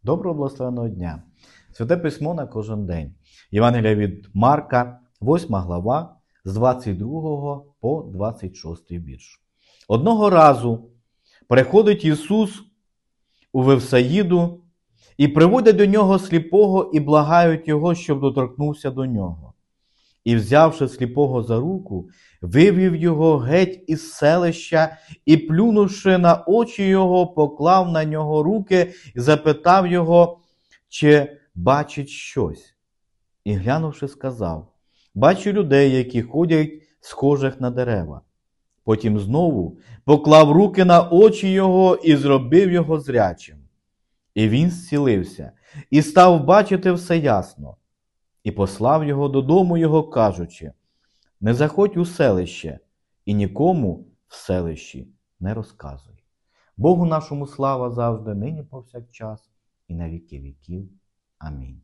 Доброго благословенного дня! Святе письмо на кожен день. Євангелія від Марка, 8 глава, з 22 по 26 вірш. Одного разу приходить Ісус у Вифсаїду і приводять до нього сліпого і благають його, щоб доторкнувся до нього. І, взявши сліпого за руку, вивів його геть із селища і, плюнувши на очі його, поклав на нього руки і запитав його, чи бачить щось. І, глянувши, сказав: «Бачу людей, які ходять, схожих на дерева». Потім знову поклав руки на очі його і зробив його зрячим. І він зцілився, і став бачити все ясно. І послав його додому його, кажучи: «Не заходь у селище, і нікому в селищі не розказуй». Богу нашому слава завжди, нині повсякчас, і на віки віків. Амінь.